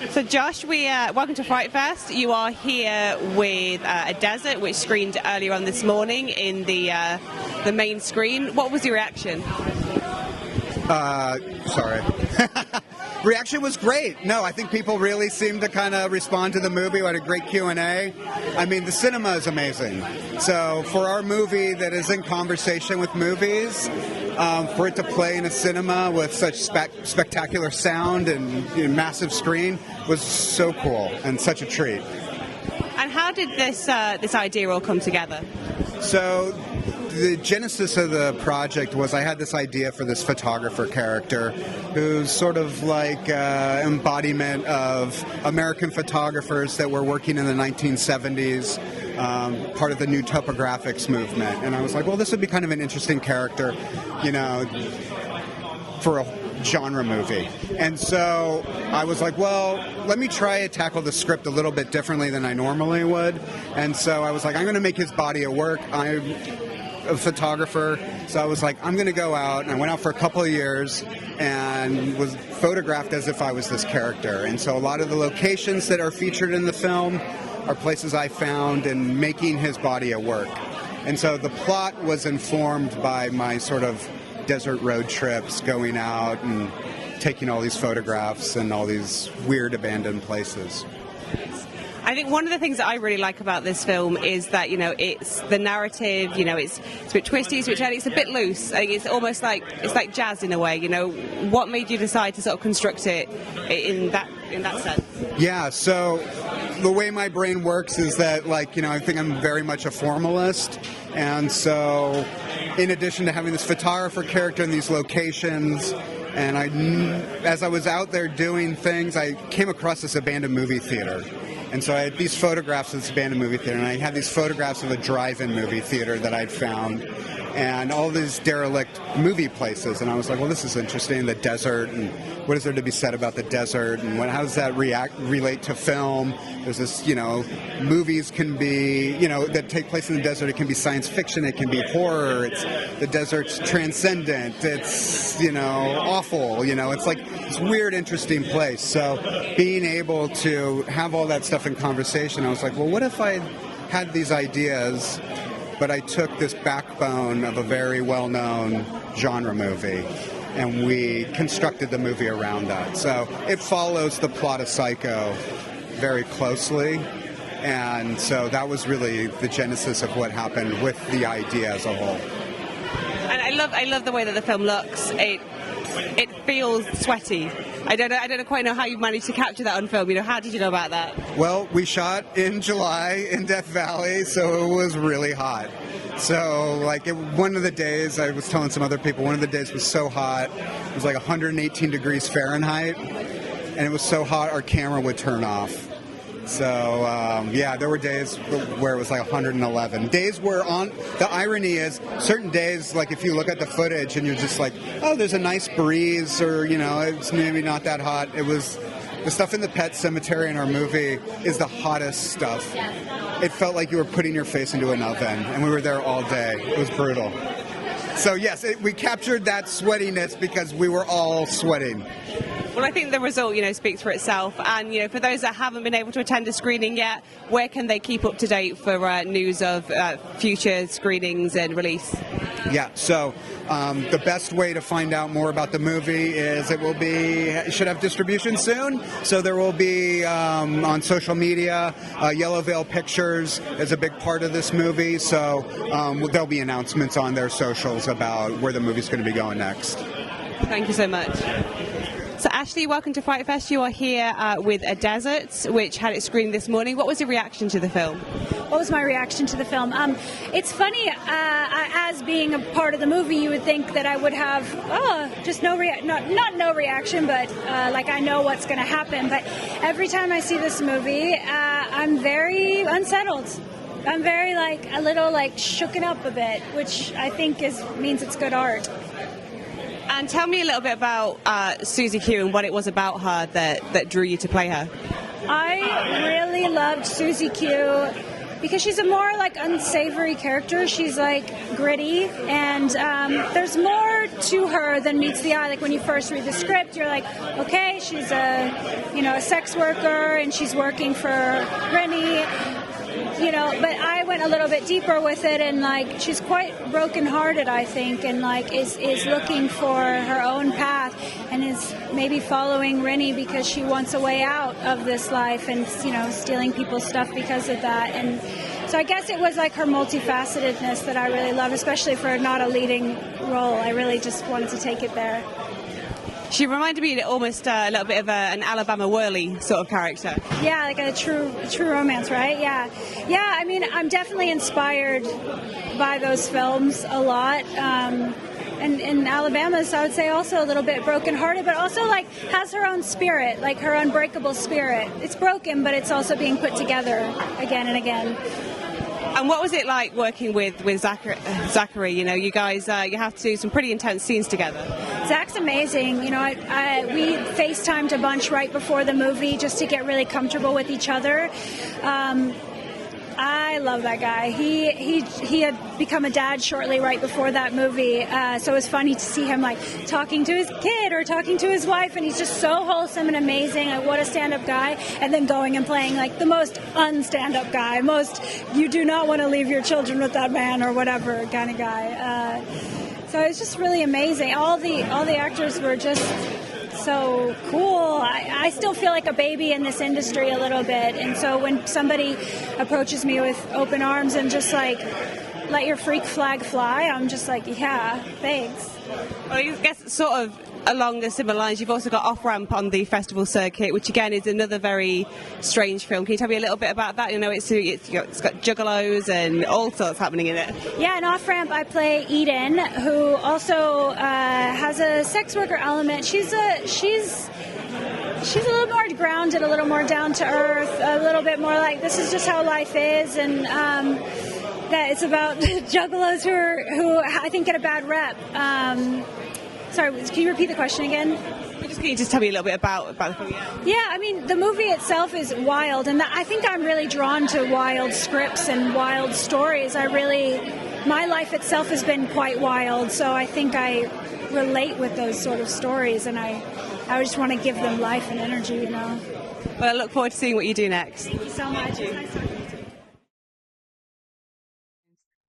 So Josh, welcome to FrightFest. You are here with a desert, which screened earlier on this morning in the main screen. What was your reaction? Sorry. Reaction was great. No, I think people really seemed to kind of respond to the movie. We had a great Q&A. I mean, the cinema is amazing. So for our movie that is in conversation with movies, for it to play in a cinema with such spectacular sound and massive screen was so cool and such a treat. And how did this idea all come together? So the genesis of the project was I had this idea for this photographer character who's sort of like embodiment of American photographers that were working in the 1970s, part of the new topographics movement. And I was like, well, this would be kind of an interesting character, for a genre movie. And so I was like, well, let me try to tackle the script a little bit differently than I normally would. And so I was like, I'm going to make his body of work. I'm a photographer, so I was like, I'm going to go out, and I went out for a couple of years and was photographed as if I was this character. And so a lot of the locations that are featured in the film are places I found in making his body of work. And so the plot was informed by my sort of desert road trips, going out and taking all these photographs and all these weird abandoned places. I think one of the things that I really like about this film is that, it's the narrative, it's a bit twisty, it's a bit turny, it's a bit loose. I think it's almost like, it's like jazz in a way, What made you decide to sort of construct it in that sense? Yeah, so the way my brain works is that, I think I'm very much a formalist. And so in addition to having this photographer character in these locations, and as I was out there doing things, I came across this abandoned movie theater. And so I had these photographs of this abandoned movie theater, and I had these photographs of a drive-in movie theater that I'd found, and all these derelict movie places. And I was like, well, this is interesting, the desert, and what is there to be said about the desert, and how does that relate to film? There's this, movies can be, that take place in the desert. It can be science fiction, it can be horror, the desert's transcendent, it's, awful, it's like this weird, interesting place. So being able to have all that stuff in conversation, I was like, well, what if I had these ideas, but I took this backbone of a very well-known genre movie, and we constructed the movie around that. So it follows the plot of Psycho very closely, and so that was really the genesis of what happened with the idea as a whole. And I love the way that the film looks. It feels sweaty. I don't quite know how you managed to capture that on film. How did you know about that? Well, we shot in July in Death Valley, so it was really hot. So, one of the days, I was telling some other people, one of the days was so hot, it was 118 degrees Fahrenheit, and it was so hot our camera would turn off. So, there were days where it was 111. Days where the irony is, certain days, if you look at the footage and you're just like, oh, there's a nice breeze, or, it's maybe not that hot. It was, the stuff in the pet cemetery in our movie is the hottest stuff. It felt like you were putting your face into an oven, and we were there all day. It was brutal. So, yes, we captured that sweatiness because we were all sweating. Well, I think the result, speaks for itself. And, for those that haven't been able to attend a screening yet, where can they keep up to date for news of future screenings and release? Yeah, so the best way to find out more about the movie is it should have distribution soon. So there will be on social media, Yellow Veil Pictures is a big part of this movie. So there'll be announcements on their socials about where the movie's going to be going next. Thank you so much. So Ashley, welcome to FrightFest. You are here with A Desert, which had its screening this morning. What was your reaction to the film? What was my reaction to the film? It's funny, as being a part of the movie, you would think that I would have just not no reaction, but I know what's going to happen. But every time I see this movie, I'm very unsettled. I'm very a little shooken up a bit, which I think means it's good art. And tell me a little bit about Susie Q and what it was about her that drew you to play her. I really loved Susie Q because she's a more unsavory character. She's gritty, and there's more to her than meets the eye. Like when you first read the script, you're like, okay, she's a sex worker and she's working for Rennie. But I went a little bit deeper with it, and like she's quite brokenhearted, I think, and like is looking for her own path, and is maybe following Rennie because she wants a way out of this life, and stealing people's stuff because of that. And so I guess it was like her multifacetedness that I really love, especially for not a leading role. I really just wanted to take it there. She reminded me almost a little bit of an Alabama Whirly sort of character. Yeah, like a true romance, right? Yeah. I mean, I'm definitely inspired by those films a lot. And Alabama's, I would say, also a little bit brokenhearted, but also like has her own spirit, like her unbreakable spirit. It's broken, but it's also being put together again and again. And what was it like working with Zachary? You guys, you have to do some pretty intense scenes together. Zach's amazing. We FaceTimed a bunch right before the movie just to get really comfortable with each other. I love that guy. He had become a dad shortly right before that movie, so it was funny to see him like talking to his kid or talking to his wife, and he's just so wholesome and amazing. Like, what a stand-up guy! And then going and playing like the most un-stand-up guy, you do not want to leave your children with that man or whatever kind of guy. So it's just really amazing. All the actors were just so cool. I still feel like a baby in this industry a little bit, and so when somebody approaches me with open arms and just like let your freak flag fly, I'm just like, yeah, thanks. Well, I guess sort of along the similar lines, you've also got Off Ramp on the festival circuit, which again is another very strange film. Can you tell me a little bit about that? It's got juggalos and all sorts happening in it. Yeah, in Off Ramp I play Eden, who also has a sex worker element. She's a little more grounded, a little more down to earth, a little bit more like this is just how life is, and that it's about juggalos who I think get a bad rep. Sorry, can you repeat the question again? Can you just tell me a little bit about the film? Yeah, I mean, the movie itself is wild, and I think I'm really drawn to wild scripts and wild stories. My life itself has been quite wild, so I think I relate with those sort of stories, and I just want to give them life and energy, Well, I look forward to seeing what you do next. Thank you so much.